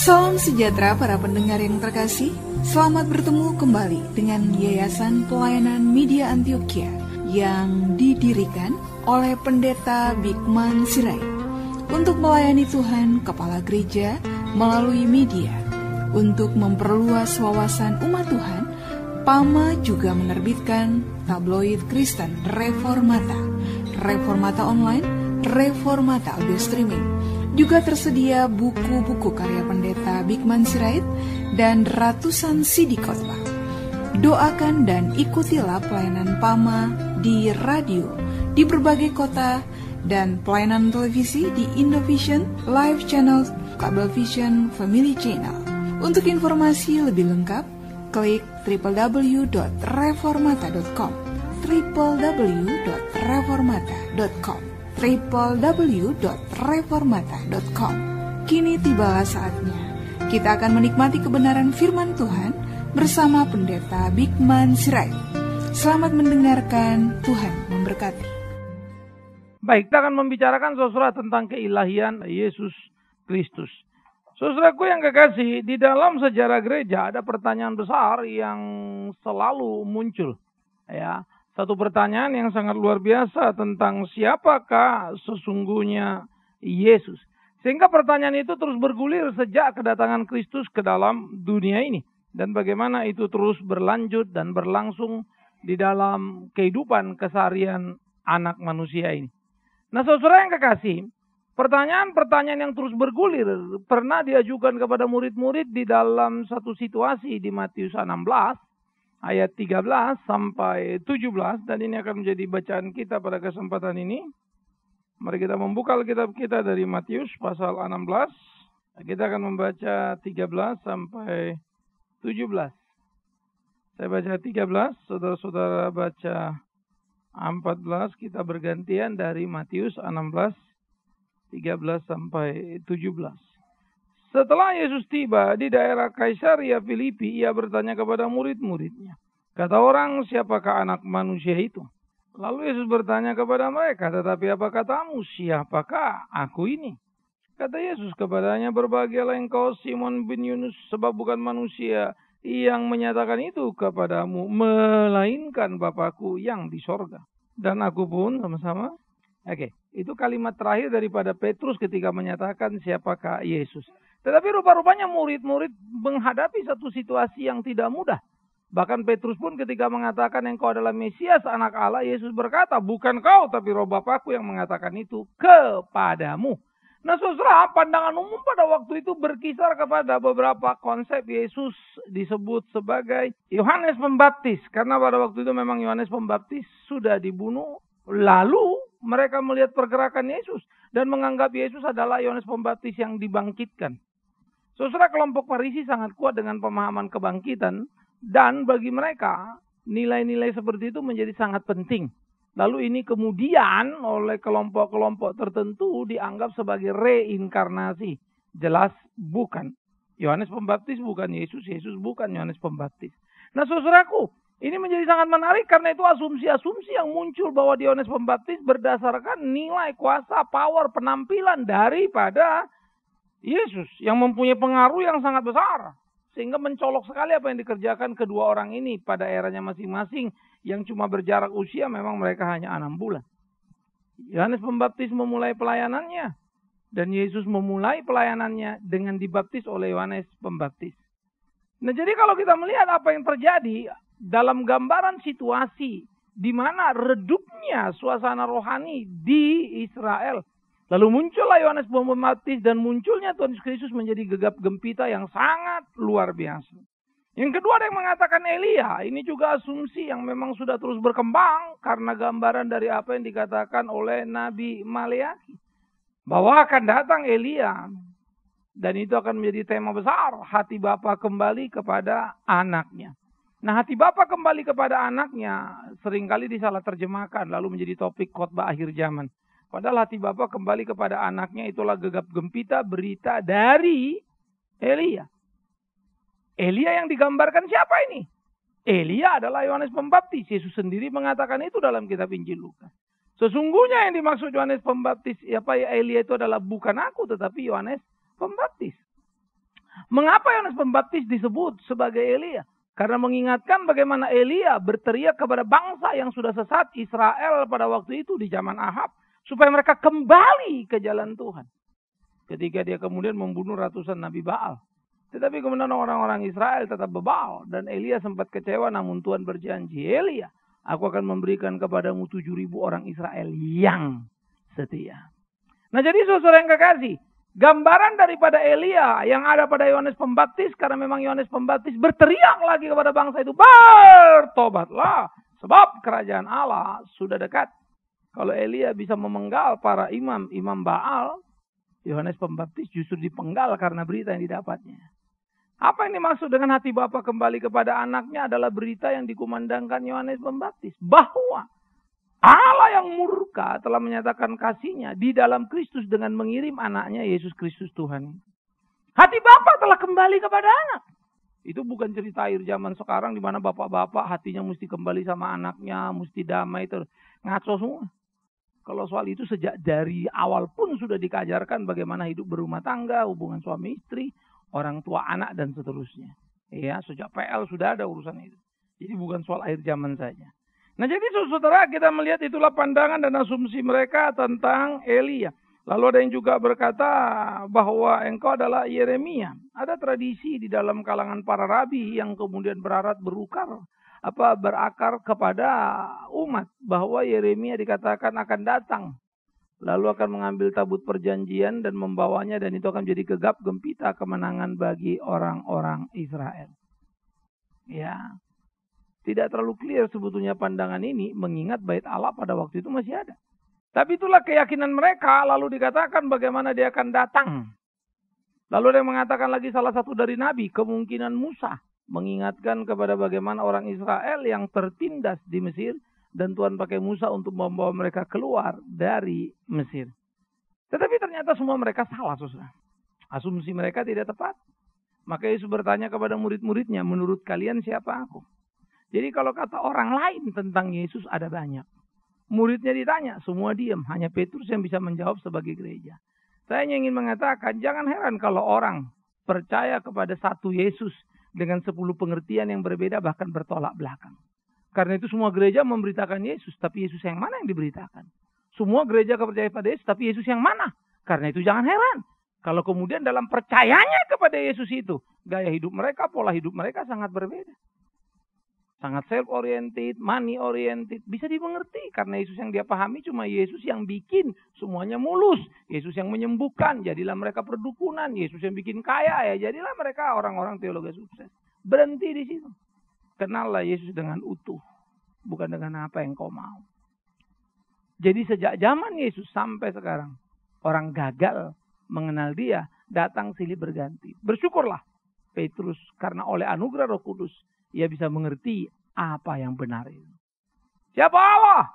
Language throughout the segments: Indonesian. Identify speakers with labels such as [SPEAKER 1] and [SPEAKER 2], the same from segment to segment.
[SPEAKER 1] Salam sejahtera para pendengar yang terkasih. Selamat bertemu kembali dengan Yayasan Pelayanan Media Antioquia yang didirikan oleh Pendeta Bigman Sirait untuk melayani Tuhan Kepala Gereja melalui media. Untuk memperluas wawasan umat Tuhan, PAMA juga menerbitkan tabloid Kristen Reformata, Reformata Online, Reformata Audio Streaming. Juga tersedia buku-buku karya Pendeta Bigman Sirait dan ratusan CD khotbah. Doakan dan ikutilah pelayanan PAMA di radio di berbagai kota dan pelayanan televisi di Indovision, Live Channel, Kabelvision, Family Channel. Untuk informasi lebih lengkap, klik www.reformata.com www.reformata.com www.reformata.com. Kini tibalah saatnya kita akan menikmati kebenaran firman Tuhan bersama Pendeta Bigman Sirait. Selamat mendengarkan, Tuhan memberkati.
[SPEAKER 2] Baik, kita akan membicarakan saudara tentang keilahian Yesus Kristus. Saudaraku yang kekasih, di dalam sejarah gereja ada pertanyaan besar yang selalu muncul, ya. Satu pertanyaan yang sangat luar biasa tentang siapakah sesungguhnya Yesus. Sehingga pertanyaan itu terus bergulir sejak kedatangan Kristus ke dalam dunia ini. Dan bagaimana itu terus berlanjut dan berlangsung di dalam kehidupan keseharian anak manusia ini. Nah saudara yang kekasih, pertanyaan-pertanyaan yang terus bergulir pernah diajukan kepada murid-murid di dalam satu situasi di Matius 16. Ayat 13 sampai 17 dan ini akan menjadi bacaan kita pada kesempatan ini. Mari kita membuka Alkitab kita dari Matius pasal 16. Kita akan membaca 13 sampai 17. Saya baca 13, saudara-saudara baca 14. Kita bergantian dari Matius 16, 13 sampai 17. Setelah Yesus tiba di daerah Kaisaria Filipi, ia bertanya kepada murid-muridnya. Kata orang, siapakah anak manusia itu? Lalu Yesus bertanya kepada mereka, tetapi apa katamu, siapakah aku ini? Kata Yesus kepadanya, berbahagialah engkau Simon bin Yunus, sebab bukan manusia yang menyatakan itu kepadamu, melainkan Bapakku yang di sorga. Dan aku pun sama-sama. Oke, itu kalimat terakhir daripada Petrus ketika menyatakan siapakah Yesus. Tetapi rupa-rupanya murid-murid menghadapi satu situasi yang tidak mudah. Bahkan Petrus pun ketika mengatakan engkau adalah Mesias anak Allah, Yesus berkata, bukan kau tapi Roh Bapakku yang mengatakan itu kepadamu. Nah saudara, pandangan umum pada waktu itu berkisar kepada beberapa konsep Yesus disebut sebagai Yohanes Pembaptis. Karena pada waktu itu memang Yohanes Pembaptis sudah dibunuh. Lalu mereka melihat pergerakan Yesus dan menganggap Yesus adalah Yohanes Pembaptis yang dibangkitkan. Saudara, kelompok Farisi sangat kuat dengan pemahaman kebangkitan dan bagi mereka nilai-nilai seperti itu menjadi sangat penting. Lalu ini kemudian oleh kelompok-kelompok tertentu dianggap sebagai reinkarnasi. Jelas bukan. Yohanes Pembaptis bukan Yesus, Yesus bukan Yohanes Pembaptis. Nah saudaraku, ini menjadi sangat menarik karena itu asumsi-asumsi yang muncul bahwa Yohanes Pembaptis berdasarkan nilai, kuasa, power, penampilan daripada Yesus yang mempunyai pengaruh yang sangat besar. Sehingga mencolok sekali apa yang dikerjakan kedua orang ini pada eranya masing-masing yang cuma berjarak usia memang mereka hanya 6 bulan. Yohanes Pembaptis memulai pelayanannya dan Yesus memulai pelayanannya dengan dibaptis oleh Yohanes Pembaptis. Nah jadi kalau kita melihat apa yang terjadi dalam gambaran situasi di mana redupnya suasana rohani di Israel. Lalu muncullah Yohanes Pembaptis dan munculnya Tuhan Yesus Kristus menjadi gegap gempita yang sangat luar biasa. Yang kedua ada yang mengatakan Elia. Ini juga asumsi yang memang sudah terus berkembang karena gambaran dari apa yang dikatakan oleh Nabi Maleaki. Bahwa akan datang Elia. Dan itu akan menjadi tema besar. Hati Bapa kembali kepada anaknya. Nah hati Bapa kembali kepada anaknya seringkali disalah terjemahkan lalu menjadi topik khotbah akhir zaman. Padahal hati Bapa kembali kepada anaknya itulah gegap gempita berita dari Elia. Elia yang digambarkan siapa ini? Elia adalah Yohanes Pembaptis. Yesus sendiri mengatakan itu dalam kitab Injil Lukas. Sesungguhnya yang dimaksud Yohanes Pembaptis, Elia itu adalah bukan aku tetapi Yohanes Pembaptis. Mengapa Yohanes Pembaptis disebut sebagai Elia? Karena mengingatkan bagaimana Elia berteriak kepada bangsa yang sudah sesat Israel pada waktu itu di zaman Ahab. Supaya mereka kembali ke jalan Tuhan. Ketika dia kemudian membunuh ratusan Nabi Baal. Tetapi kemudian orang-orang Israel tetap bebal. Dan Elia sempat kecewa, namun Tuhan berjanji, Elia, aku akan memberikan kepadamu 7.000 orang Israel yang setia. Nah jadi saudara yang kekasih, gambaran daripada Elia yang ada pada Yohanes Pembaptis, karena memang Yohanes Pembaptis berteriak lagi kepada bangsa itu, bertobatlah, sebab kerajaan Allah sudah dekat. Kalau Elia bisa memenggal para imam Baal, Yohanes Pembaptis justru dipenggal karena berita yang didapatnya. Apa yang dimaksud dengan hati Bapa kembali kepada anaknya adalah berita yang dikumandangkan Yohanes Pembaptis. Bahwa Allah yang murka telah menyatakan kasih-Nya di dalam Kristus dengan mengirim anaknya Yesus Kristus Tuhan. Hati Bapa telah kembali kepada anak. Itu bukan cerita akhir zaman sekarang di mana bapak-bapak hatinya mesti kembali sama anaknya, mesti damai, ngaco semua. Kalau soal itu sejak dari awal pun sudah dikajarkan bagaimana hidup berumah tangga, hubungan suami istri, orang tua anak dan seterusnya. Ya, sejak PL sudah ada urusan itu. Jadi bukan soal akhir zaman saja. Nah jadi saudara kita melihat itulah pandangan dan asumsi mereka tentang Elia. Lalu ada yang juga berkata bahwa engkau adalah Yeremia. Ada tradisi di dalam kalangan para rabi yang kemudian berakar kepada umat bahwa Yeremia dikatakan akan datang. Lalu akan mengambil tabut perjanjian dan membawanya, dan itu akan menjadi gegap gempita kemenangan bagi orang-orang Israel. Ya, tidak terlalu clear sebetulnya pandangan ini, mengingat bait Allah pada waktu itu masih ada. Tapi itulah keyakinan mereka, lalu dikatakan bagaimana dia akan datang. Lalu ada yang mengatakan lagi salah satu dari nabi, kemungkinan Musa, mengingatkan kepada bagaimana orang Israel yang tertindas di Mesir, dan Tuhan pakai Musa untuk membawa mereka keluar dari Mesir. Tetapi ternyata semua mereka salah, saudara. Asumsi mereka tidak tepat. Maka Yesus bertanya kepada murid-muridnya, menurut kalian siapa aku? Jadi kalau kata orang lain tentang Yesus ada banyak. Muridnya ditanya, semua diam. Hanya Petrus yang bisa menjawab sebagai gereja. Saya ingin mengatakan, jangan heran kalau orang percaya kepada satu Yesus dengan 10 pengertian yang berbeda, bahkan bertolak belakang. Karena itu semua gereja memberitakan Yesus, tapi Yesus yang mana yang diberitakan? Semua gereja percaya pada Yesus, tapi Yesus yang mana? Karena itu jangan heran. Kalau kemudian dalam percayanya kepada Yesus itu, gaya hidup mereka, pola hidup mereka sangat berbeda. Sangat self-oriented, money-oriented. Bisa dimengerti karena Yesus yang dia pahami cuma Yesus yang bikin semuanya mulus. Yesus yang menyembuhkan, jadilah mereka perdukunan. Yesus yang bikin kaya, ya jadilah mereka orang-orang teologi sukses. Berhenti di situ. Kenallah Yesus dengan utuh, bukan dengan apa yang kau mau. Jadi sejak zaman Yesus sampai sekarang, orang gagal mengenal dia, datang silih berganti. Bersyukurlah Petrus, karena oleh anugerah Roh Kudus, ia bisa mengerti apa yang benar itu. Siapa Allah?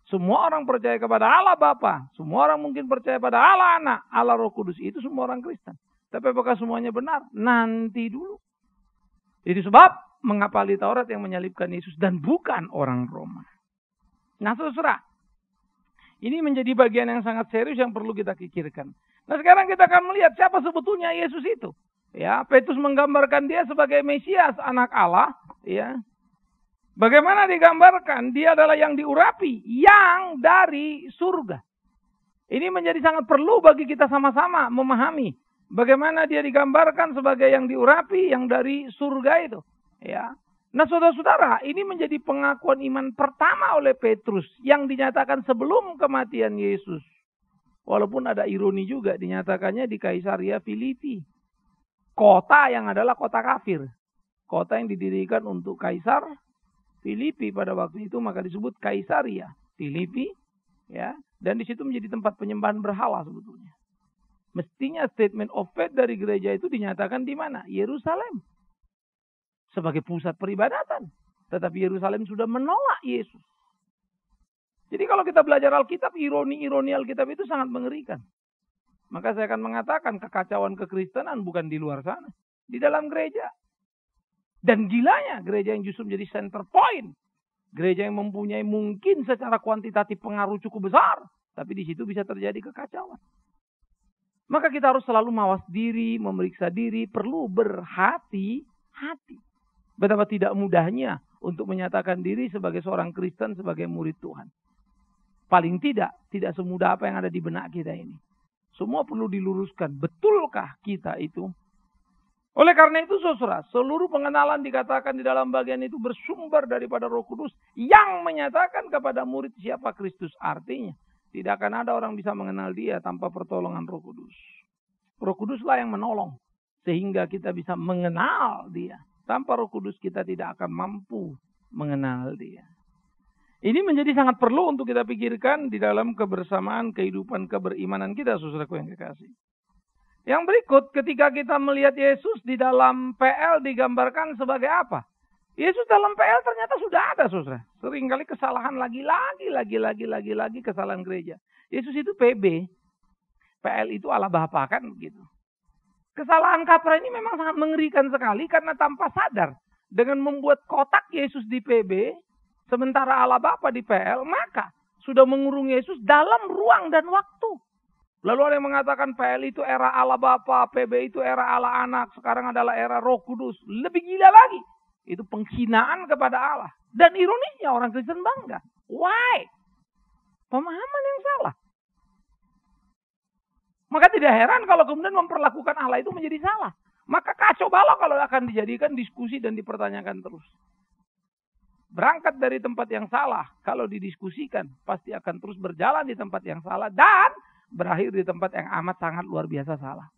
[SPEAKER 2] Semua orang percaya kepada Allah Bapa. Semua orang mungkin percaya pada Allah Anak, Allah Roh Kudus. Itu semua orang Kristen. Tapi apakah semuanya benar? Nanti dulu. Itu sebab mengapali Taurat yang menyalibkan Yesus dan bukan orang Roma. Nah saudara, ini menjadi bagian yang sangat serius yang perlu kita pikirkan. Nah sekarang kita akan melihat siapa sebetulnya Yesus itu. Ya, Petrus menggambarkan dia sebagai Mesias, anak Allah. Ya, bagaimana digambarkan? Dia adalah yang diurapi, yang dari surga. Ini menjadi sangat perlu bagi kita sama-sama memahami bagaimana dia digambarkan sebagai yang diurapi, yang dari surga itu. Ya. Nah saudara-saudara, ini menjadi pengakuan iman pertama oleh Petrus yang dinyatakan sebelum kematian Yesus. Walaupun ada ironi juga, dinyatakannya di Kaisaria Filipi. Kota yang adalah kota kafir. Kota yang didirikan untuk Kaisar Filipi pada waktu itu, maka disebut Kaisaria Filipi. Ya. Dan di situ menjadi tempat penyembahan berhala sebetulnya. Mestinya statement of faith dari gereja itu dinyatakan di mana? Yerusalem. Sebagai pusat peribadatan. Tetapi Yerusalem sudah menolak Yesus. Jadi kalau kita belajar Alkitab, ironi-ironi Alkitab itu sangat mengerikan. Maka saya akan mengatakan kekacauan kekristenan bukan di luar sana. Di dalam gereja. Dan gilanya gereja yang justru menjadi center point. Gereja yang mempunyai mungkin secara kuantitatif pengaruh cukup besar. Tapi di situ bisa terjadi kekacauan. Maka kita harus selalu mawas diri, memeriksa diri, perlu berhati-hati. Betapa tidak mudahnya untuk menyatakan diri sebagai seorang Kristen, sebagai murid Tuhan. Paling tidak semudah apa yang ada di benak kita ini. Semua perlu diluruskan. Betulkah kita itu? Oleh karena itu saudara, seluruh pengenalan dikatakan di dalam bagian itu bersumber daripada Roh Kudus yang menyatakan kepada murid siapa Kristus. Artinya, tidak akan ada orang bisa mengenal dia tanpa pertolongan Roh Kudus. Roh Kuduslah yang menolong sehingga kita bisa mengenal dia. Tanpa Roh Kudus kita tidak akan mampu mengenal dia. Ini menjadi sangat perlu untuk kita pikirkan di dalam kebersamaan kehidupan keberimanan kita, saudaraku yang kekasih. Yang berikut, ketika kita melihat Yesus di dalam PL digambarkan sebagai apa? Yesus dalam PL ternyata sudah ada, saudara. Seringkali kesalahan lagi kesalahan gereja. Yesus itu PB. PL itu ala Bapa kan begitu. Kesalahan kaprah ini memang sangat mengerikan sekali karena tanpa sadar. Dengan membuat kotak Yesus di PB, sementara ala Bapa di PL, maka sudah mengurung Yesus dalam ruang dan waktu. Lalu ada yang mengatakan PL itu era ala Bapa, PB itu era ala Anak, sekarang adalah era Roh Kudus. Lebih gila lagi. Itu penghinaan kepada Allah. Dan ironisnya orang Kristen bangga. Why? Pemahaman yang salah. Maka tidak heran kalau kemudian memperlakukan Allah itu menjadi salah. Maka kacau balau kalau akan dijadikan diskusi dan dipertanyakan terus. Berangkat dari tempat yang salah, kalau didiskusikan, pasti akan terus berjalan di tempat yang salah. Dan berakhir di tempat yang amat sangat luar biasa salah.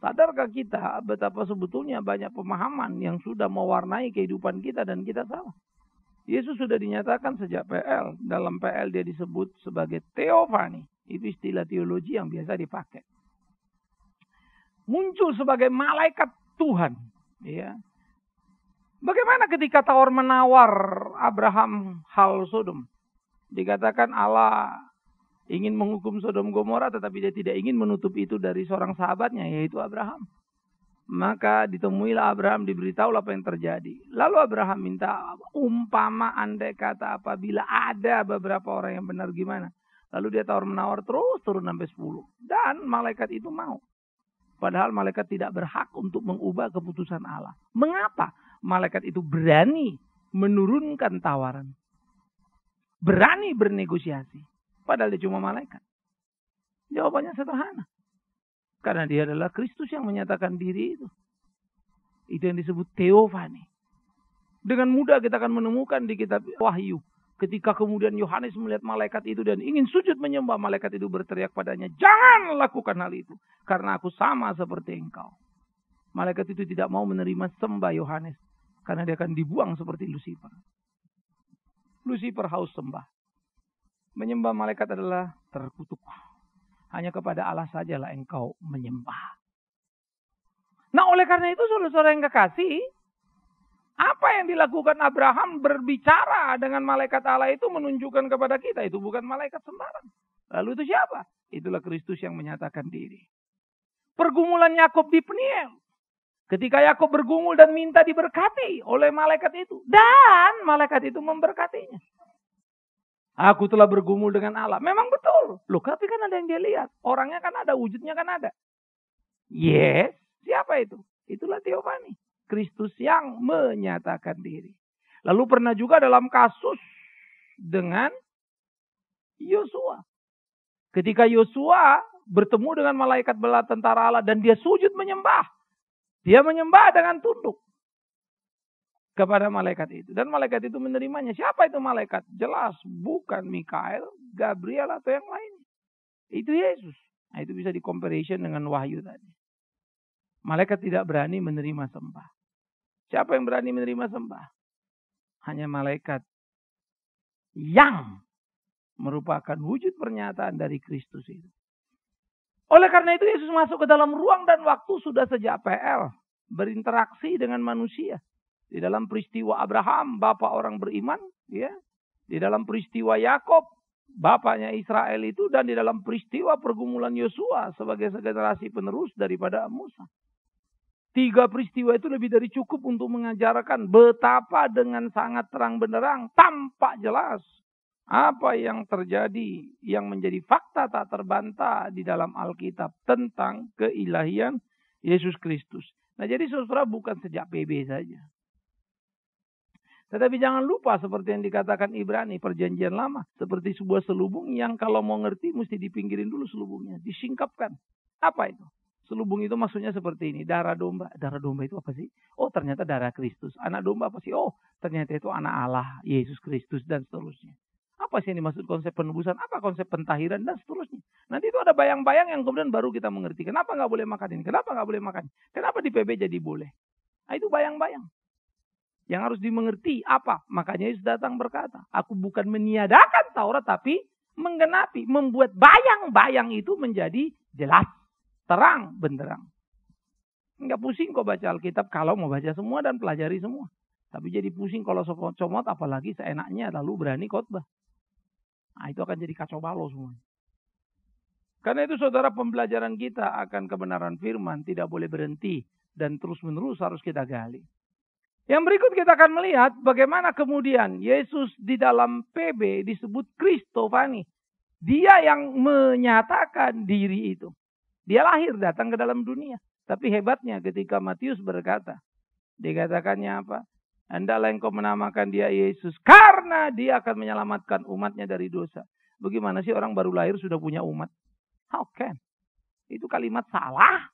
[SPEAKER 2] Sadarkah kita betapa sebetulnya banyak pemahaman yang sudah mewarnai kehidupan kita dan kita salah? Yesus sudah dinyatakan sejak PL. Dalam PL dia disebut sebagai Theophany. Itu istilah teologi yang biasa dipakai. Muncul sebagai malaikat Tuhan. Ya. Bagaimana ketika tawar-menawar Abraham hal Sodom? Dikatakan Allah ingin menghukum Sodom Gomora, tetapi dia tidak ingin menutup itu dari seorang sahabatnya, yaitu Abraham. Maka ditemuilah Abraham, diberitahulah apa yang terjadi. Lalu Abraham minta, umpama andai kata apabila ada beberapa orang yang benar gimana. Lalu dia tawar-menawar terus turun sampai 10. Dan malaikat itu mau. Padahal malaikat tidak berhak untuk mengubah keputusan Allah. Mengapa? Malaikat itu berani menurunkan tawaran. Berani bernegosiasi. Padahal dia cuma malaikat. Jawabannya sederhana. Karena dia adalah Kristus yang menyatakan diri itu. Itu yang disebut Theophany. Dengan mudah kita akan menemukan di kitab Wahyu. Ketika kemudian Yohanes melihat malaikat itu dan ingin sujud menyembah, malaikat itu berteriak padanya, jangan lakukan hal itu. Karena aku sama seperti engkau. Malaikat itu tidak mau menerima sembah Yohanes. Karena dia akan dibuang seperti Lucifer. Lucifer haus sembah. Menyembah malaikat adalah terkutuk. Hanya kepada Allah sajalah engkau menyembah. Nah oleh karena itu saudara-saudara yang kekasih, apa yang dilakukan Abraham berbicara dengan malaikat Allah itu menunjukkan kepada kita. Itu bukan malaikat sembarang. Lalu itu siapa? Itulah Kristus yang menyatakan diri. Pergumulan Yakub di Peniel. Ketika Yakub bergumul dan minta diberkati oleh malaikat itu. Dan malaikat itu memberkatinya. Aku telah bergumul dengan Allah. Memang betul. Loh, tapi kan ada yang dia lihat. Orangnya kan ada, wujudnya kan ada. Yes. Siapa itu? Itulah Theophany. Kristus yang menyatakan diri. Lalu pernah juga dalam kasus dengan Yosua. Ketika Yosua bertemu dengan malaikat bala tentara Allah dan dia sujud menyembah. Dia menyembah dengan tunduk kepada malaikat itu. Dan malaikat itu menerimanya. Siapa itu malaikat? Jelas bukan Mikael, Gabriel atau yang lain. Itu Yesus. Nah itu bisa di comparison dengan Wahyu tadi. Malaikat tidak berani menerima sembah. Siapa yang berani menerima sembah? Hanya malaikat yang merupakan wujud pernyataan dari Kristus itu. Oleh karena itu Yesus masuk ke dalam ruang dan waktu sudah sejak PL. Berinteraksi dengan manusia. Di dalam peristiwa Abraham, bapak orang beriman. Ya. Di dalam peristiwa Yakob, bapaknya Israel itu. Dan di dalam peristiwa pergumulan Yosua sebagai generasi penerus daripada Musa. 3 peristiwa itu lebih dari cukup untuk mengajarkan betapa dengan sangat terang benderang, tampak jelas Apa yang terjadi, yang menjadi fakta tak terbantah di dalam Alkitab tentang keilahian Yesus Kristus. Nah, jadi saudara, bukan sejak PB saja. Tetapi jangan lupa seperti yang dikatakan Ibrani, perjanjian lama. Seperti sebuah selubung yang kalau mau ngerti mesti dipinggirin dulu selubungnya. Disingkapkan. Apa itu? Selubung itu maksudnya seperti ini. Darah domba. Darah domba itu apa sih? Oh, ternyata darah Kristus. Anak domba apa sih? Oh, ternyata itu anak Allah, Yesus Kristus, dan seterusnya. Apa sih yang dimaksud konsep penebusan? Apa konsep pentahiran? Dan seterusnya. Nanti itu ada bayang-bayang yang kemudian baru kita mengerti. Kenapa nggak boleh makan ini? Kenapa nggak boleh makan? Kenapa di PB jadi boleh? Nah, itu bayang-bayang. Yang harus dimengerti apa? Makanya Yesus datang berkata, aku bukan meniadakan Taurat, tapi menggenapi. Membuat bayang-bayang itu menjadi jelas, terang, benderang. Enggak pusing kok baca Alkitab kalau mau baca semua dan pelajari semua. Tapi jadi pusing kalau comot, apalagi seenaknya lalu berani khotbah. Nah, itu akan jadi kacau balau semua. Karena itu saudara, pembelajaran kita akan kebenaran firman tidak boleh berhenti. Dan terus-menerus harus kita gali. Yang berikut kita akan melihat bagaimana kemudian Yesus di dalam PB disebut Kristofani. Dia yang menyatakan diri itu. Dia lahir datang ke dalam dunia. Tapi hebatnya ketika Matius berkata, dikatakannya apa? Hendaklah engkau menamakan dia Yesus karena dia akan menyelamatkan umatnya dari dosa. Bagaimana sih orang baru lahir sudah punya umat? How can? Itu kalimat salah.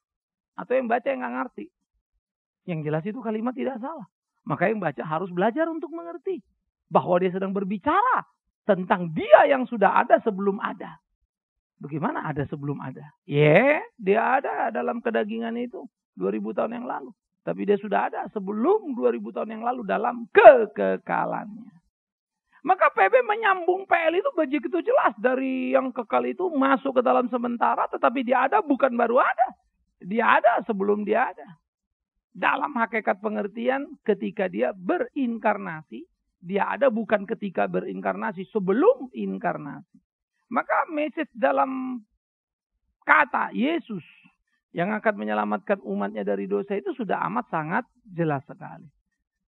[SPEAKER 2] Atau yang baca yang nggak ngerti. Yang jelas itu kalimat tidak salah. Maka yang baca harus belajar untuk mengerti. Bahwa dia sedang berbicara tentang dia yang sudah ada sebelum ada. Bagaimana ada sebelum ada? Dia ada dalam kedagingan itu 2000 tahun yang lalu. Tapi dia sudah ada sebelum 2000 tahun yang lalu dalam kekekalannya. Maka PB menyambung PL itu begitu jelas. Dari yang kekal itu masuk ke dalam sementara. Tetapi dia ada bukan baru ada. Dia ada sebelum dia ada. Dalam hakikat pengertian ketika dia berinkarnasi. Dia ada bukan ketika berinkarnasi. Sebelum inkarnasi. Maka message dalam kata Yesus yang akan menyelamatkan umatnya dari dosa itu sudah amat sangat jelas sekali.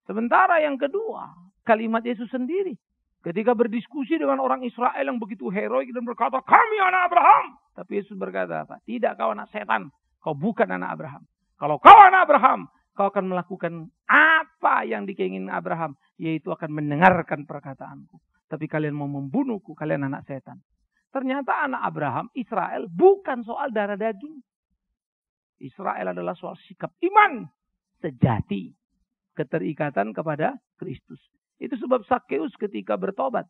[SPEAKER 2] Sementara yang kedua, kalimat Yesus sendiri. Ketika berdiskusi dengan orang Israel yang begitu heroik dan berkata, kami anak Abraham. Tapi Yesus berkata apa? Tidak, kau anak setan. Kau bukan anak Abraham. Kalau kau anak Abraham, kau akan melakukan apa yang dikeingin Abraham. Yaitu akan mendengarkan perkataanku. Tapi kalian mau membunuhku, kalian anak setan. Ternyata anak Abraham, Israel, bukan soal darah daging. Israel adalah soal sikap iman sejati. Keterikatan kepada Kristus. Itu sebab Sakeus ketika bertobat.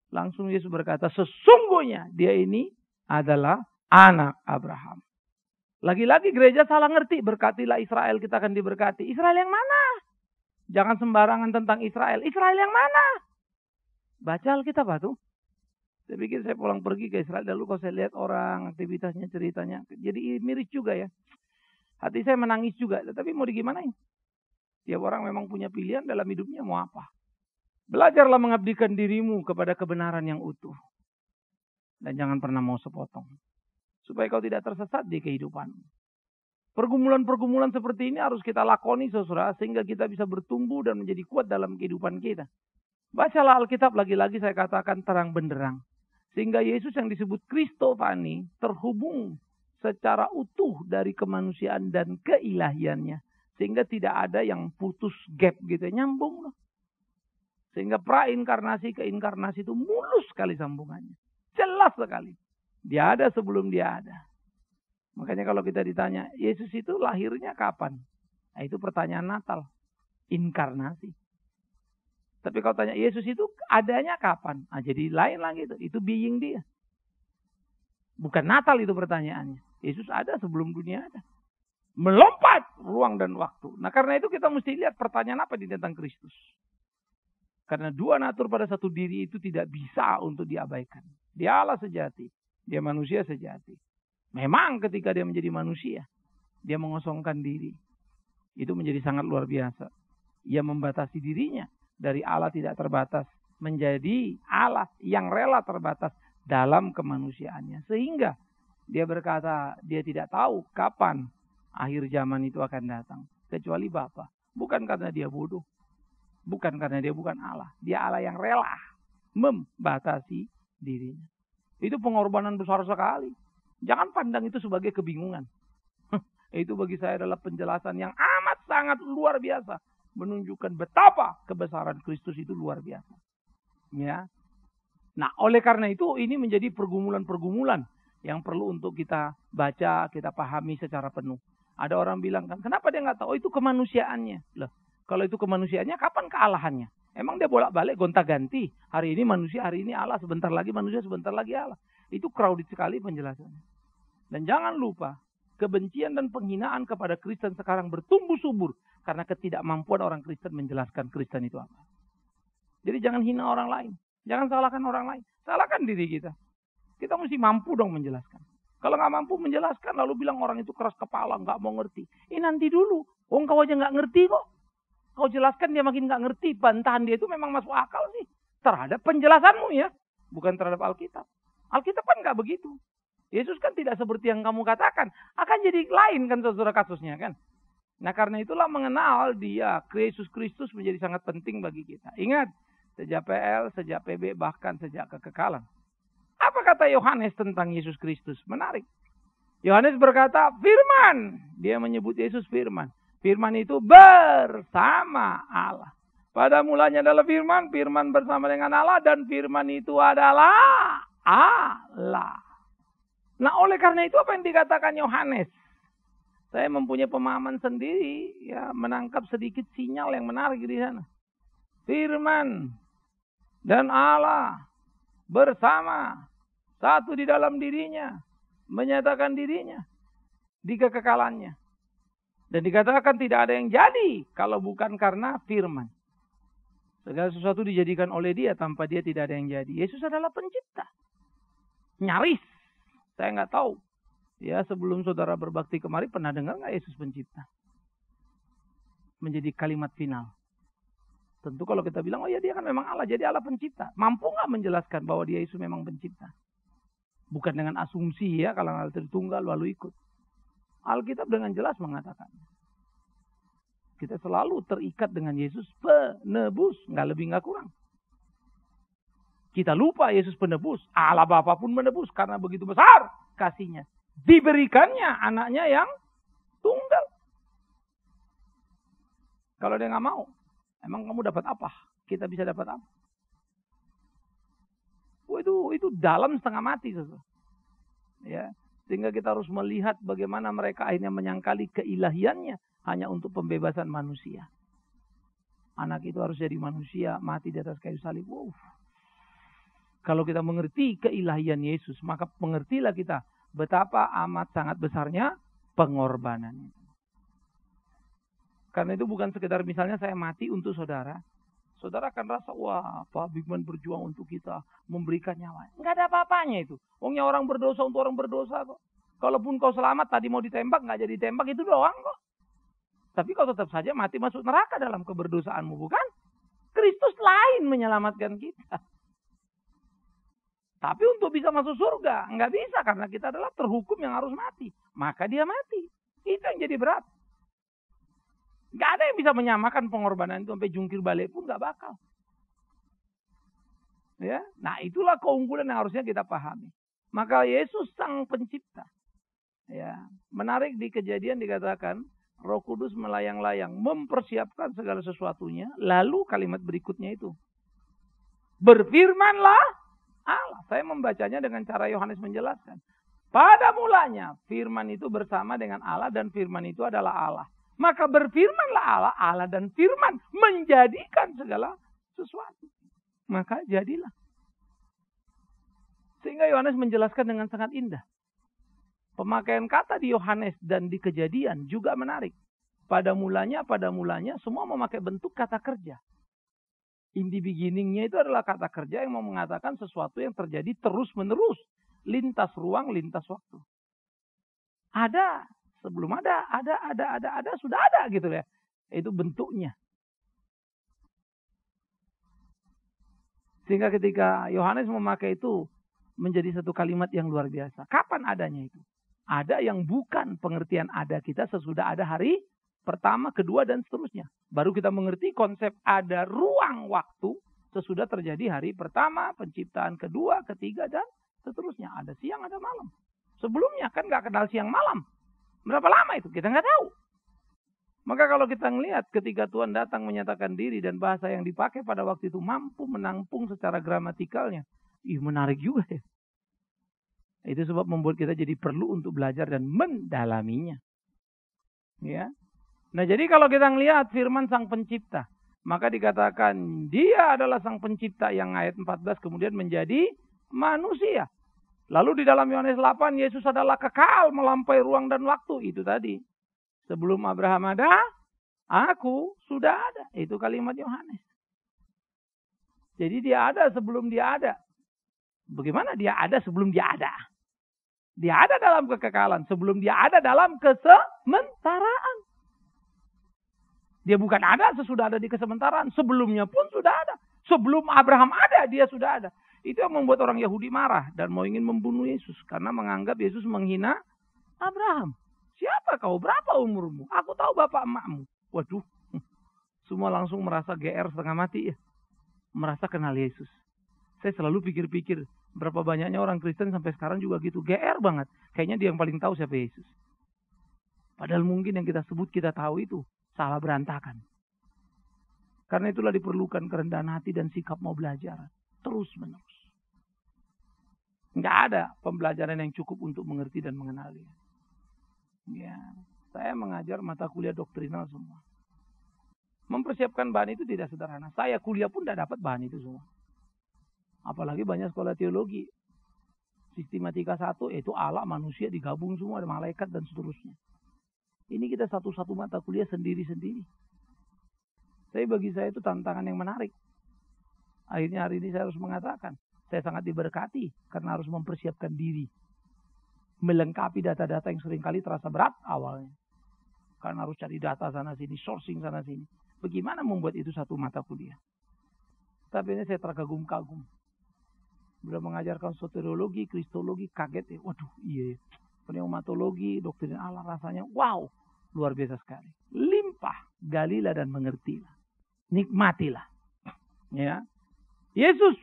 [SPEAKER 2] Langsung Yesus berkata, sesungguhnya dia ini adalah anak Abraham. Lagi-lagi gereja salah ngerti. Berkatilah Israel, kita akan diberkati. Israel yang mana? Jangan sembarangan tentang Israel. Israel yang mana? Baca Alkitab tuh. Saya pikir saya pulang pergi ke Israel. Lalu kalau saya lihat orang, aktivitasnya, ceritanya. Jadi miris juga ya. Hati saya menangis juga. Tapi mau digimanain? Tiap orang memang punya pilihan dalam hidupnya mau apa. Belajarlah mengabdikan dirimu kepada kebenaran yang utuh. Dan jangan pernah mau sepotong. Supaya kau tidak tersesat di kehidupanmu. Pergumulan-pergumulan seperti ini harus kita lakoni saudara. Sehingga kita bisa bertumbuh dan menjadi kuat dalam kehidupan kita. Bacalah Alkitab lagi-lagi saya katakan terang benderang. Sehingga Yesus yang disebut Kristofani terhubung secara utuh dari kemanusiaan dan keilahiannya. Sehingga tidak ada yang putus gap gitu. Nyambung loh. Sehingga prainkarnasi ke inkarnasi itu mulus sekali sambungannya. Jelas sekali. Dia ada sebelum dia ada. Makanya kalau kita ditanya, Yesus itu lahirnya kapan? Nah, itu pertanyaan Natal. Inkarnasi. Tapi kalau tanya, Yesus itu adanya kapan? Nah, jadi lain lagi itu. Itu being dia. Bukan Natal itu pertanyaannya. Yesus ada sebelum dunia ada. Melompat ruang dan waktu. Nah karena itu kita mesti lihat pertanyaan apa di tentang Kristus. Karena dua natur pada satu diri itu tidak bisa untuk diabaikan. Dia Allah sejati. Dia manusia sejati. Memang ketika dia menjadi manusia. Dia mengosongkan diri. Itu menjadi sangat luar biasa. Ia membatasi dirinya. Dari Allah tidak terbatas. Menjadi Allah yang rela terbatas. Dalam kemanusiaannya. Sehingga dia berkata dia tidak tahu kapan akhir zaman itu akan datang. Kecuali Bapa. Bukan karena dia bodoh. Bukan karena dia bukan Allah. Dia Allah yang rela. membatasi dirinya. Itu pengorbanan besar sekali. Jangan pandang itu sebagai kebingungan. Itu bagi saya adalah penjelasan yang amat sangat luar biasa. Menunjukkan betapa kebesaran Kristus itu luar biasa. Ya. Nah, oleh karena itu ini menjadi pergumulan-pergumulan yang perlu untuk kita baca, kita pahami secara penuh. Ada orang bilang kan, kenapa dia nggak tahu? Oh, itu kemanusiaannya. Loh, kalau itu kemanusiaannya, kapan kealahannya? Emang dia bolak-balik gonta-ganti. Hari ini manusia, hari ini Allah. Sebentar lagi manusia, sebentar lagi Allah. Itu crowded sekali penjelasannya. Dan jangan lupa, kebencian dan penghinaan kepada Kristen sekarang bertumbuh subur. Karena ketidakmampuan orang Kristen menjelaskan Kristen itu apa. Jadi jangan hina orang lain. Jangan salahkan orang lain. Salahkan diri kita. Kita mesti mampu dong menjelaskan. Kalau nggak mampu menjelaskan, lalu bilang orang itu keras kepala, nggak mau ngerti. Nanti dulu. Kau aja nggak ngerti kok. Kau jelaskan dia makin nggak ngerti. Bantahan dia itu memang masuk akal sih. Terhadap penjelasanmu ya. Bukan terhadap Alkitab. Alkitab kan nggak begitu. Yesus kan tidak seperti yang kamu katakan. Akan jadi lain kan saudara kasusnya kan. Nah karena itulah mengenal dia, Yesus Kristus menjadi sangat penting bagi kita. Ingat, sejak PL, sejak PB, bahkan sejak kekekalan. Apa kata Yohanes tentang Yesus Kristus? Menarik. Yohanes berkata, firman. Dia menyebut Yesus firman. Firman itu bersama Allah. Pada mulanya adalah firman, firman bersama dengan Allah, dan firman itu adalah Allah. Nah oleh karena itu apa yang dikatakan Yohanes? Saya mempunyai pemahaman sendiri, ya menangkap sedikit sinyal yang menarik di sana. Firman dan Allah bersama, satu di dalam dirinya, menyatakan dirinya di kekekalannya. Dan dikatakan tidak ada yang jadi kalau bukan karena firman. Segala sesuatu dijadikan oleh dia, tanpa dia tidak ada yang jadi. Yesus adalah pencipta. Nyaris. Saya nggak tahu. Ya sebelum saudara berbakti kemari pernah dengar nggak Yesus pencipta? Menjadi kalimat final. Tentu kalau kita bilang, oh ya dia kan memang Allah. Jadi Allah pencipta. Mampu nggak menjelaskan bahwa dia Yesus memang pencipta? Bukan dengan asumsi ya. Kalau hal tertunggal lalu ikut. Alkitab dengan jelas mengatakan. Kita selalu terikat dengan Yesus penebus. Nggak lebih nggak kurang. Kita lupa Yesus penebus. Allah Bapa pun menebus. Karena begitu besar kasihnya. Diberikannya anaknya yang tunggal. Kalau dia nggak mau. Emang kamu dapat apa? Kita bisa dapat apa? Oh, itu dalam setengah mati. Ya, sehingga kita harus melihat bagaimana mereka akhirnya menyangkali keilahiannya. Hanya untuk pembebasan manusia. Anak itu harus jadi manusia. Mati di atas kayu salib. Wow. Kalau kita mengerti keilahian Yesus, maka mengertilah kita betapa amat sangat besarnya pengorbanan. Karena itu bukan sekedar misalnya saya mati untuk saudara. Saudara akan rasa, wah Pak Bigman berjuang untuk kita, memberikan nyawa. Enggak ada apa-apanya itu. Wongnya orang berdosa untuk orang berdosa kok. Kalaupun kau selamat, tadi mau ditembak, nggak jadi tembak, itu doang kok. Tapi kau tetap saja mati masuk neraka dalam keberdosaanmu, bukan? Kristus lain menyelamatkan kita. Tapi untuk bisa masuk surga, nggak bisa karena kita adalah terhukum yang harus mati. Maka dia mati. Itu yang jadi berat. Nggak ada yang bisa menyamakan pengorbanan itu sampai jungkir balik pun nggak bakal. Ya, nah itulah keunggulan yang harusnya kita pahami. Maka Yesus sang pencipta. Ya, menarik di Kejadian dikatakan Roh Kudus melayang-layang mempersiapkan segala sesuatunya. Lalu kalimat berikutnya itu, berfirmanlah Allah. Saya membacanya dengan cara Yohanes menjelaskan. Pada mulanya firman itu bersama dengan Allah dan firman itu adalah Allah. Maka berfirmanlah Allah, Allah dan firman menjadikan segala sesuatu. Maka jadilah. Sehingga Yohanes menjelaskan dengan sangat indah. Pemakaian kata di Yohanes dan di Kejadian juga menarik. Pada mulanya semua memakai bentuk kata kerja. In the beginning-nya itu adalah kata kerja yang mau mengatakan sesuatu yang terjadi terus-menerus. Lintas ruang, lintas waktu. Ada, sebelum ada, sudah ada gitu ya. Itu bentuknya. Sehingga ketika Yohanes memakai itu menjadi satu kalimat yang luar biasa. Kapan adanya itu? Ada yang bukan pengertian ada kita sesudah ada hari pertama, kedua, dan seterusnya. Baru kita mengerti konsep ada ruang waktu sesudah terjadi hari pertama, penciptaan kedua, ketiga, dan seterusnya. Ada siang, ada malam. Sebelumnya kan nggak kenal siang malam. Berapa lama itu? Kita nggak tahu. Maka kalau kita melihat ketika Tuhan datang menyatakan diri dan bahasa yang dipakai pada waktu itu mampu menampung secara gramatikalnya. Menarik juga ya. Itu sebab membuat kita jadi perlu untuk belajar dan mendalaminya. Ya. Nah jadi kalau kita melihat firman Sang Pencipta. Maka dikatakan dia adalah Sang Pencipta yang ayat 14 kemudian menjadi manusia. Lalu di dalam Yohanes 8 Yesus adalah kekal melampaui ruang dan waktu. Itu tadi. Sebelum Abraham ada, aku sudah ada. Itu kalimat Yohanes. Jadi dia ada sebelum dia ada. Bagaimana dia ada sebelum dia ada? Dia ada dalam kekekalan. Sebelum dia ada dalam kesementaraan. Dia bukan ada sesudah ada di kesementaraan. Sebelumnya pun sudah ada. Sebelum Abraham ada, dia sudah ada. Itu yang membuat orang Yahudi marah. Dan mau ingin membunuh Yesus. Karena menganggap Yesus menghina Abraham. Siapa kau? Berapa umurmu? Aku tahu bapak emakmu. Waduh. Semua langsung merasa GR setengah mati ya. Merasa kenal Yesus. Saya selalu pikir-pikir. Berapa banyaknya orang Kristen sampai sekarang juga gitu. GR banget. Kayaknya dia yang paling tahu siapa Yesus. Padahal mungkin yang kita sebut kita tahu itu salah berantakan. Karena itulah diperlukan kerendahan hati dan sikap mau belajar. Terus menerus. Nggak ada pembelajaran yang cukup untuk mengerti dan mengenal dia. Ya, saya mengajar mata kuliah doktrinal semua. Mempersiapkan bahan itu tidak sederhana. Saya kuliah pun tidak dapat bahan itu semua. Apalagi banyak sekolah teologi. Sistematika 1 yaitu Allah, manusia digabung semua, ada malaikat dan seterusnya. Ini kita satu-satu mata kuliah sendiri-sendiri. Tapi bagi saya itu tantangan yang menarik. Akhirnya hari ini saya harus mengatakan, saya sangat diberkati karena harus mempersiapkan diri. Melengkapi data-data yang seringkali terasa berat awalnya. Karena harus cari data sana sini, sourcing sana sini. Bagaimana membuat itu satu mata kuliah? Tapi ini saya terkagum-kagum. Bila mengajarkan soteriologi, kristologi, kaget ya. Waduh, iya. Pneumatologi, doktrin Allah rasanya wow. Luar biasa sekali. Limpah, galilah dan mengertilah. Nikmatilah. Ya. Yesus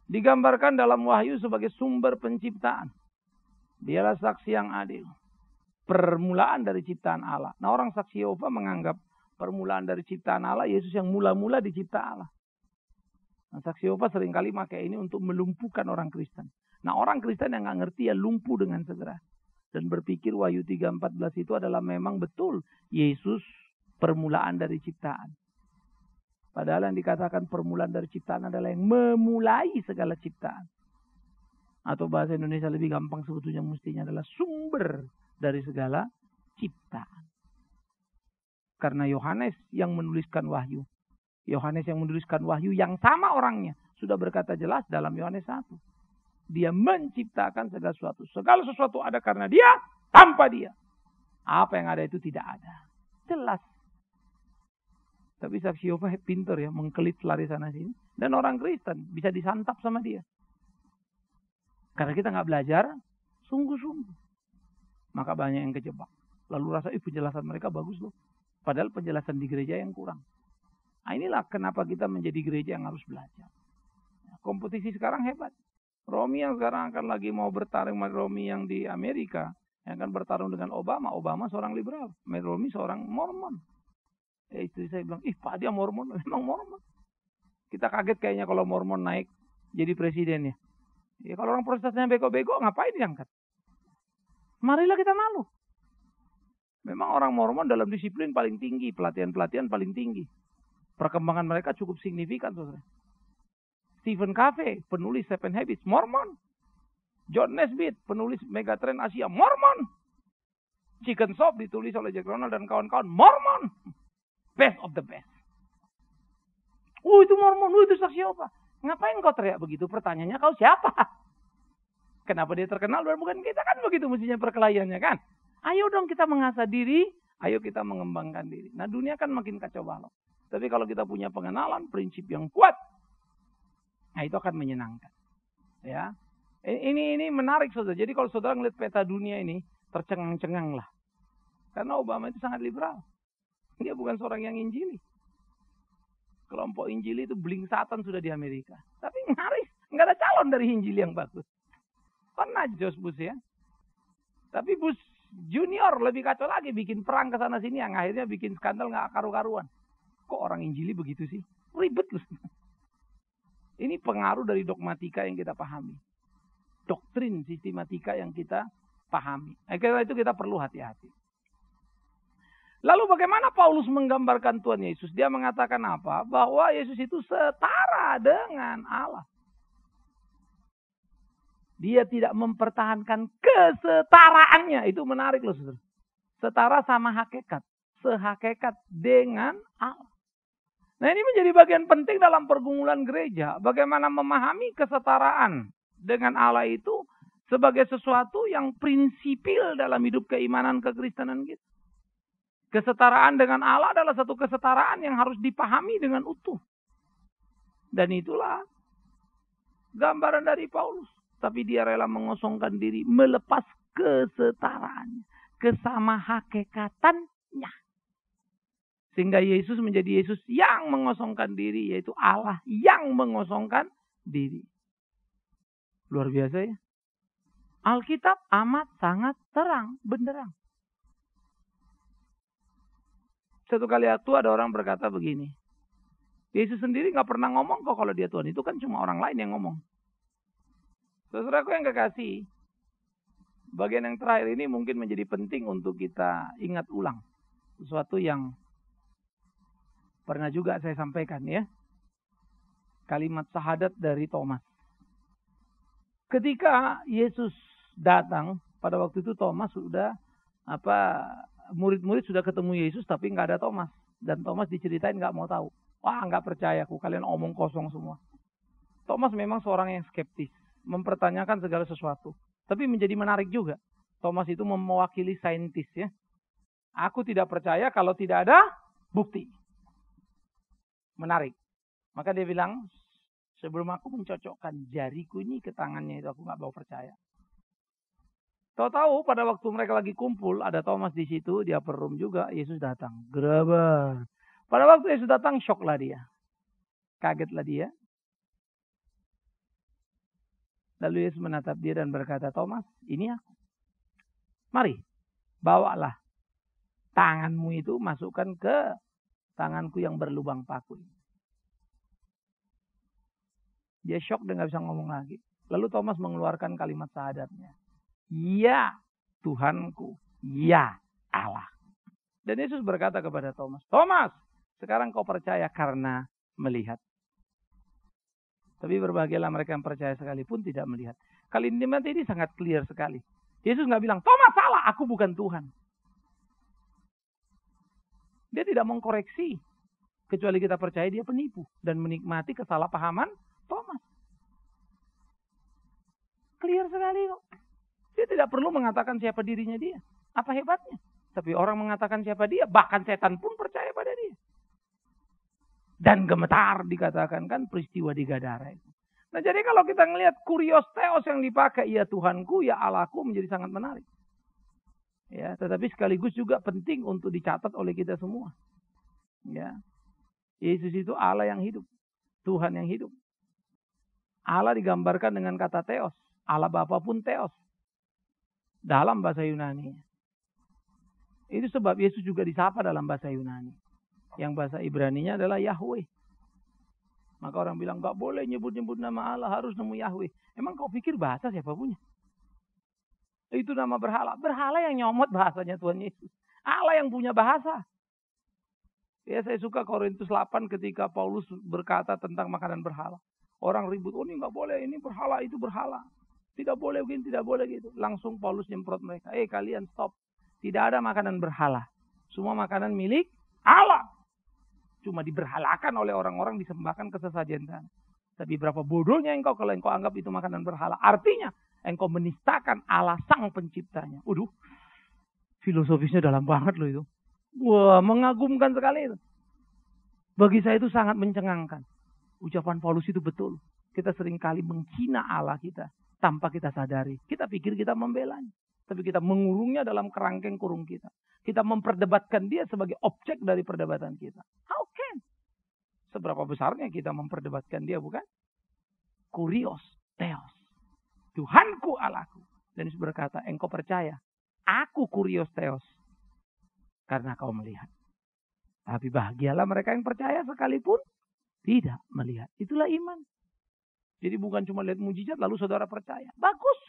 [SPEAKER 2] digambarkan dalam Wahyu sebagai sumber penciptaan. Dialah saksi yang adil. Permulaan dari ciptaan Allah. Nah orang saksi Yehova menganggap permulaan dari ciptaan Allah, Yesus yang mula-mula dicipta Allah. Nah saksi Yehova seringkali pakai ini untuk melumpuhkan orang Kristen. Nah orang Kristen yang nggak ngerti ya lumpuh dengan segera. Dan berpikir Wahyu 3:14 itu adalah memang betul. Yesus permulaan dari ciptaan. Padahal yang dikatakan permulaan dari ciptaan adalah yang memulai segala ciptaan. Atau bahasa Indonesia lebih gampang sebetulnya mestinya adalah sumber dari segala ciptaan. Karena Yohanes yang menuliskan Wahyu. Yohanes yang menuliskan Wahyu yang sama orangnya. Sudah berkata jelas dalam Yohanes 1. Dia menciptakan segala sesuatu. Segala sesuatu ada karena dia, tanpa dia. Apa yang ada itu tidak ada. Jelas. Tapi saksi Yehova pintar ya, mengkelit lari sana sini. Dan orang Kristen bisa disantap sama dia. Karena kita nggak belajar sungguh-sungguh. Maka banyak yang kejebak. Lalu rasa penjelasan mereka bagus loh. Padahal penjelasan di gereja yang kurang. Nah inilah kenapa kita menjadi gereja yang harus belajar. Kompetisi sekarang hebat. Romi yang sekarang akan lagi mau bertarung sama Romi yang di Amerika. Yang akan bertarung dengan Obama. Obama seorang liberal. Mitt Romney seorang Mormon. Istri saya bilang, Pak dia Mormon. Memang Mormon. Kita kaget kayaknya kalau Mormon naik jadi presiden ya. Ya kalau orang Protestannya bego-bego ngapain diangkat? Marilah kita malu. Memang orang Mormon dalam disiplin paling tinggi, pelatihan-pelatihan paling tinggi. Perkembangan mereka cukup signifikan, saudara. Stephen Covey, penulis Seven Habits, Mormon. John Nesbitt, penulis Megatrend Asia, Mormon. Chicken Soup ditulis oleh Jack Ronald dan kawan-kawan, Mormon. Best of the best. Itu Mormon, itu saksi Yehova. Ngapain kau teriak begitu? Pertanyaannya kau siapa? Kenapa dia terkenal dan bukan kita? Kan begitu mestinya perkelahiannya kan? Ayo dong kita mengasah diri. Ayo kita mengembangkan diri. Nah dunia kan makin kacau balau. Tapi kalau kita punya pengenalan, prinsip yang kuat. Nah itu akan menyenangkan. Ya, Ini menarik saudara. Jadi kalau saudara ngeliat peta dunia ini. Tercengang-cengang lah. Karena Obama itu sangat liberal. Dia bukan seorang yang injili. Kelompok Injili itu beling satan sudah di Amerika. Tapi nyaris nggak ada calon dari Injili yang bagus. Pernah Jos Bush ya. Tapi Bush Junior lebih kacau lagi, bikin perang ke sana sini yang akhirnya bikin skandal nggak karu-karuan. Kok orang Injili begitu sih? Ribet loh. Ini pengaruh dari dogmatika yang kita pahami. Doktrin sistematika yang kita pahami. Karena itu kita perlu hati-hati. Lalu bagaimana Paulus menggambarkan Tuhan Yesus? Dia mengatakan apa? Bahwa Yesus itu setara dengan Allah. Dia tidak mempertahankan kesetaraannya. Itu menarik loh, saudara. Setara sama hakikat. Sehakikat dengan Allah. Nah, ini menjadi bagian penting dalam pergumulan gereja. Bagaimana memahami kesetaraan dengan Allah itu sebagai sesuatu yang prinsipil dalam hidup keimanan kekristenan kita. Kesetaraan dengan Allah adalah satu kesetaraan yang harus dipahami dengan utuh. Dan itulah gambaran dari Paulus. Tapi dia rela mengosongkan diri, melepas kesetaraannya, kesama hakikatannya. Sehingga Yesus menjadi Yesus yang mengosongkan diri, yaitu Allah yang mengosongkan diri. Luar biasa ya. Alkitab amat sangat terang, benderang. Satu kali waktu ada orang berkata begini. Yesus sendiri gak pernah ngomong kok kalau dia Tuhan. Itu kan cuma orang lain yang ngomong. Saudaraku yang kekasih. Bagian yang terakhir ini mungkin menjadi penting untuk kita ingat ulang. Sesuatu yang pernah juga saya sampaikan ya. Kalimat syahadat dari Thomas. Ketika Yesus datang, pada waktu itu Thomas sudah murid-murid sudah ketemu Yesus tapi nggak ada Thomas. Dan Thomas diceritain nggak mau tahu. Wah, nggak percaya aku, kalian omong kosong semua. Thomas memang seorang yang skeptis, mempertanyakan segala sesuatu. Tapi menjadi menarik juga. Thomas itu mewakili saintis ya. Aku tidak percaya kalau tidak ada bukti. Menarik. Maka dia bilang, sebelum aku mencocokkan jariku ini ke tangannya itu aku nggak mau percaya. Tahu-tahu pada waktu mereka lagi kumpul, ada Thomas di situ, di upper room juga, Yesus datang. Grabar. Pada waktu Yesus datang, shocklah dia. Kagetlah dia. Lalu Yesus menatap dia dan berkata, Thomas, ini aku. Mari, bawalah tanganmu itu, masukkan ke tanganku yang berlubang paku. Dia shock dan gak bisa ngomong lagi. Lalu Thomas mengeluarkan kalimat syahadatnya. Ya Tuhanku, ya Allah. Dan Yesus berkata kepada Thomas, Thomas, sekarang kau percaya karena melihat. Tapi berbahagialah mereka yang percaya sekalipun tidak melihat. Kalimat ini sangat clear sekali. Yesus nggak bilang, Thomas salah, aku bukan Tuhan. Dia tidak mengkoreksi. Kecuali kita percaya dia penipu. Dan menikmati kesalahpahaman Thomas. Clear sekali kok. Dia tidak perlu mengatakan siapa dirinya dia. Apa hebatnya? Tapi orang mengatakan siapa dia, bahkan setan pun percaya pada dia. Dan gemetar dikatakan kan peristiwa di Gadara itu. Nah jadi kalau kita ngelihat kurios teos yang dipakai, ya Tuhanku, ya Allahku, menjadi sangat menarik. Ya, tetapi sekaligus juga penting untuk dicatat oleh kita semua. Ya, Yesus itu Allah yang hidup, Tuhan yang hidup. Allah digambarkan dengan kata teos. Allah Bapa pun teos. Dalam bahasa Yunani. Itu sebab Yesus juga disapa dalam bahasa Yunani. Yang bahasa Ibraninya adalah Yahweh. Maka orang bilang gak boleh nyebut-nyebut nama Allah, harus nemu Yahweh. Emang kau pikir bahasa siapa punya? Itu nama berhala. Berhala yang nyomot bahasanya Tuhan Yesus. Allah yang punya bahasa. Ya, saya suka Korintus 8 ketika Paulus berkata tentang makanan berhala. Orang ribut, oh ini gak boleh, ini berhala, itu berhala. Tidak boleh begini, tidak boleh gitu. Langsung Paulus nyemprot mereka. Kalian stop. Tidak ada makanan berhala. Semua makanan milik Allah. Cuma diberhalakan oleh orang-orang, disembahkan ke sesajen sana. Tapi berapa bodohnya engkau kalau engkau anggap itu makanan berhala. Artinya engkau menistakan Allah sang penciptanya. Waduh, filosofisnya dalam banget loh itu. Wah, mengagumkan sekali itu. Bagi saya itu sangat mencengangkan. Ucapan Paulus itu betul. Kita seringkali menghina Allah kita tanpa kita sadari. Kita pikir kita membelanya. Tapi kita mengurungnya dalam kerangkeng kurung kita. Kita memperdebatkan dia sebagai objek dari perdebatan kita. How can? Seberapa besarnya kita memperdebatkan dia, bukan? Kurios, Theos. Tuhanku, Allahku. Dan Yesus berkata, engkau percaya, aku Kurios Theos. Karena kau melihat. Tapi bahagialah mereka yang percaya sekalipun tidak melihat. Itulah iman. Jadi bukan cuma lihat mujizat lalu saudara percaya. Bagus.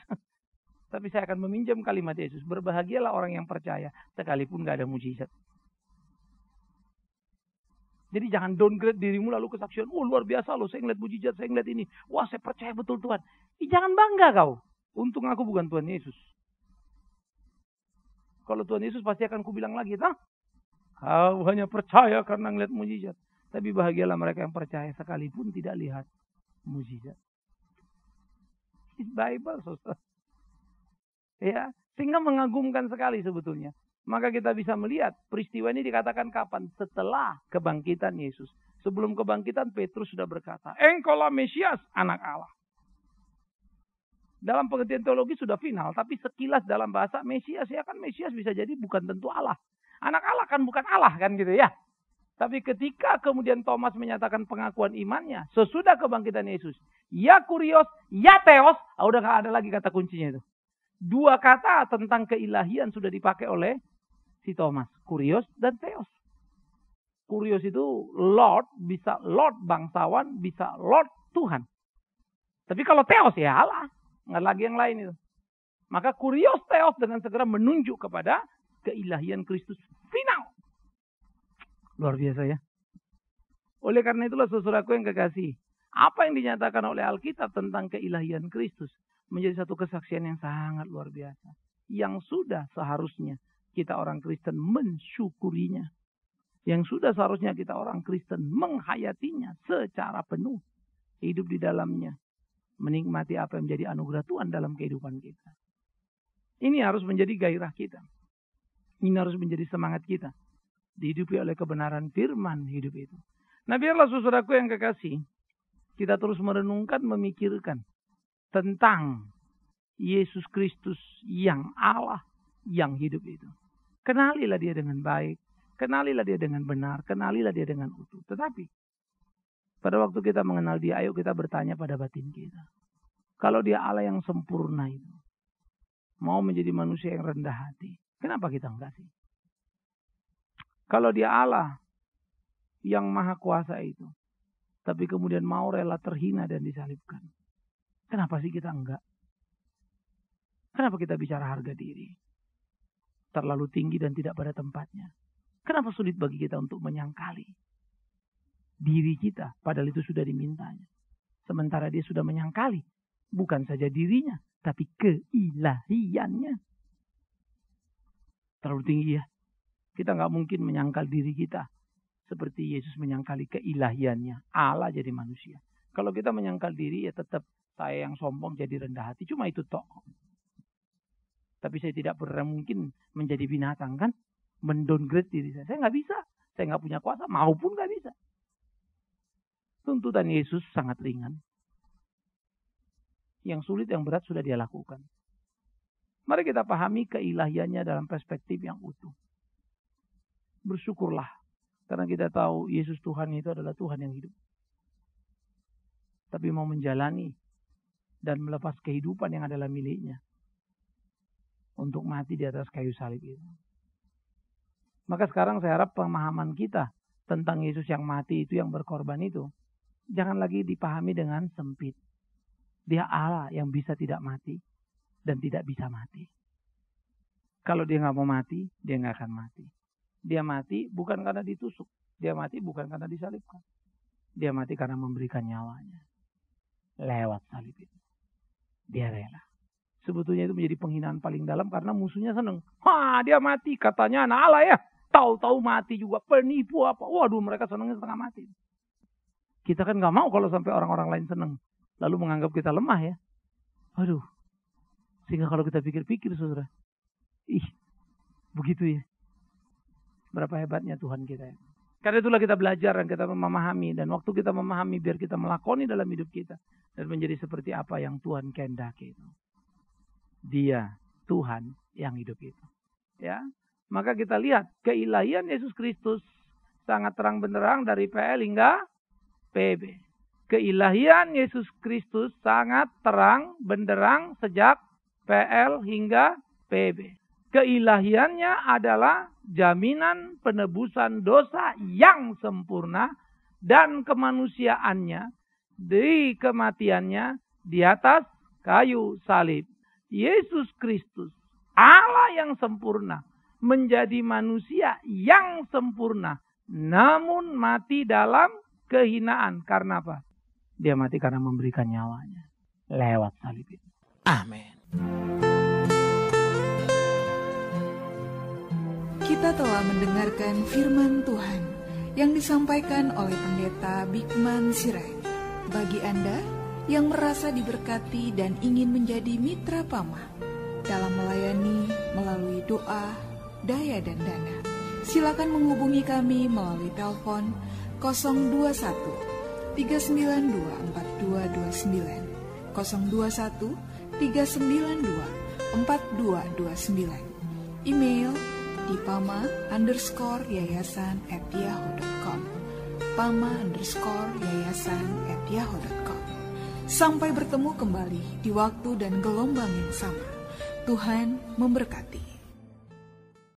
[SPEAKER 2] Tapi saya akan meminjam kalimat Yesus. Berbahagialah orang yang percaya sekalipun gak ada mujizat. Jadi jangan downgrade dirimu lalu kesaksian. Oh luar biasa loh, saya ngeliat mujizat, saya ngeliat ini. Wah saya percaya betul Tuhan. Jangan bangga kau. Untung aku bukan Tuhan Yesus. Kalau Tuhan Yesus pasti akan kubilang lagi. Nah, kau hanya percaya karena ngeliat mujizat. Tapi bahagialah mereka yang percaya sekalipun tidak lihat mujizat. It's Bible, saudara. Ya, sehingga mengagumkan sekali sebetulnya. Maka kita bisa melihat peristiwa ini dikatakan kapan? Setelah kebangkitan Yesus. Sebelum kebangkitan Petrus sudah berkata, engkaulah Mesias, anak Allah. Dalam pengertian teologi sudah final, tapi sekilas dalam bahasa Mesias, ya kan Mesias bisa jadi bukan tentu Allah. Anak Allah kan bukan Allah kan gitu ya. Tapi ketika kemudian Thomas menyatakan pengakuan imannya sesudah kebangkitan Yesus, ya Kurios, ya Theos, udah gak ada lagi kata kuncinya itu. Dua kata tentang keilahian sudah dipakai oleh si Thomas. Kurios dan Theos. Kurios itu Lord, bisa Lord bangsawan, bisa Lord Tuhan. Tapi kalau Theos ya Allah. Nggak lagi yang lain itu. Maka Kurios Theos dengan segera menunjuk kepada keilahian Kristus final. Luar biasa ya. Oleh karena itulah saudaraku yang kekasih. Apa yang dinyatakan oleh Alkitab tentang keilahian Kristus. Menjadi satu kesaksian yang sangat luar biasa. Yang sudah seharusnya kita orang Kristen mensyukurinya. Yang sudah seharusnya kita orang Kristen menghayatinya secara penuh. Hidup di dalamnya. Menikmati apa yang menjadi anugerah Tuhan dalam kehidupan kita. Ini harus menjadi gairah kita. Ini harus menjadi semangat kita. Dihidupi oleh kebenaran firman hidup itu. Nah biarlah saudaraku yang kekasih. Kita terus merenungkan, memikirkan. Tentang Yesus Kristus yang Allah yang hidup itu. Kenalilah dia dengan baik. Kenalilah dia dengan benar. Kenalilah dia dengan utuh. Tetapi pada waktu kita mengenal dia, ayo kita bertanya pada batin kita. Kalau dia Allah yang sempurna itu. Mau menjadi manusia yang rendah hati. Kenapa kita enggak sih? Kalau dia Allah yang maha kuasa itu. Tapi kemudian mau rela terhina dan disalibkan. Kenapa sih kita enggak? Kenapa kita bicara harga diri? Terlalu tinggi dan tidak pada tempatnya. Kenapa sulit bagi kita untuk menyangkali diri kita? Padahal itu sudah dimintanya. Sementara dia sudah menyangkali. Bukan saja dirinya. Tapi keilahiannya. Terlalu tinggi ya. Kita nggak mungkin menyangkal diri kita. Seperti Yesus menyangkali keilahiannya. Allah jadi manusia. Kalau kita menyangkal diri ya tetap saya yang sombong jadi rendah hati. Cuma itu tok. Tapi saya tidak pernah mungkin menjadi binatang kan. Mendowngrade diri saya. Saya nggak bisa. Saya nggak punya kuasa. Maupun nggak bisa. Tuntutan Yesus sangat ringan. Yang sulit, yang berat sudah dia lakukan. Mari kita pahami keilahiannya dalam perspektif yang utuh. Bersyukurlah. Karena kita tahu Yesus Tuhan itu adalah Tuhan yang hidup. Tapi mau menjalani dan melepas kehidupan yang adalah miliknya. Untuk mati di atas kayu salib itu. Maka sekarang saya harap pemahaman kita tentang Yesus yang mati itu, yang berkorban itu. Jangan lagi dipahami dengan sempit. Dia Allah yang bisa tidak mati dan tidak bisa mati. Kalau dia nggak mau mati, dia nggak akan mati. Dia mati bukan karena ditusuk. Dia mati bukan karena disalibkan. Dia mati karena memberikan nyawanya. Lewat salib itu. Dia rela. Sebetulnya itu menjadi penghinaan paling dalam karena musuhnya senang. Wah, dia mati katanya anak Allah ya. Tahu-tahu mati juga, penipu apa. Waduh, mereka senangnya setengah mati. Kita kan nggak mau kalau sampai orang-orang lain senang. Lalu menganggap kita lemah ya. Aduh. Sehingga kalau kita pikir-pikir saudara. Begitu ya. Berapa hebatnya Tuhan kita ya. Karena itulah kita belajar dan kita memahami. Dan waktu kita memahami biar kita melakoni dalam hidup kita. Dan menjadi seperti apa yang Tuhan kehendaki itu. Dia Tuhan yang hidup itu. Ya. Maka kita lihat keilahian Yesus Kristus sangat terang benderang dari PL hingga PB. Keilahian Yesus Kristus sangat terang benderang sejak PL hingga PB. Keilahiannya adalah jaminan penebusan dosa yang sempurna dan kemanusiaannya di kematiannya di atas kayu salib. Yesus Kristus, Allah yang sempurna, menjadi manusia yang sempurna, namun mati dalam kehinaan. Karena apa? Dia mati karena memberikan nyawanya lewat salib itu. Amin.
[SPEAKER 1] Kita telah mendengarkan firman Tuhan yang disampaikan oleh Pendeta Bikman Sirait. Bagi Anda yang merasa diberkati dan ingin menjadi mitra Pama dalam melayani melalui doa, daya dan dana, silakan menghubungi kami melalui telepon 021 392 4229, 021 392 4229, email di pama_yayasan@yahoo.com, pama_yayasan@yahoo.com. Sampai bertemu kembali di waktu dan gelombang yang sama. Tuhan memberkati.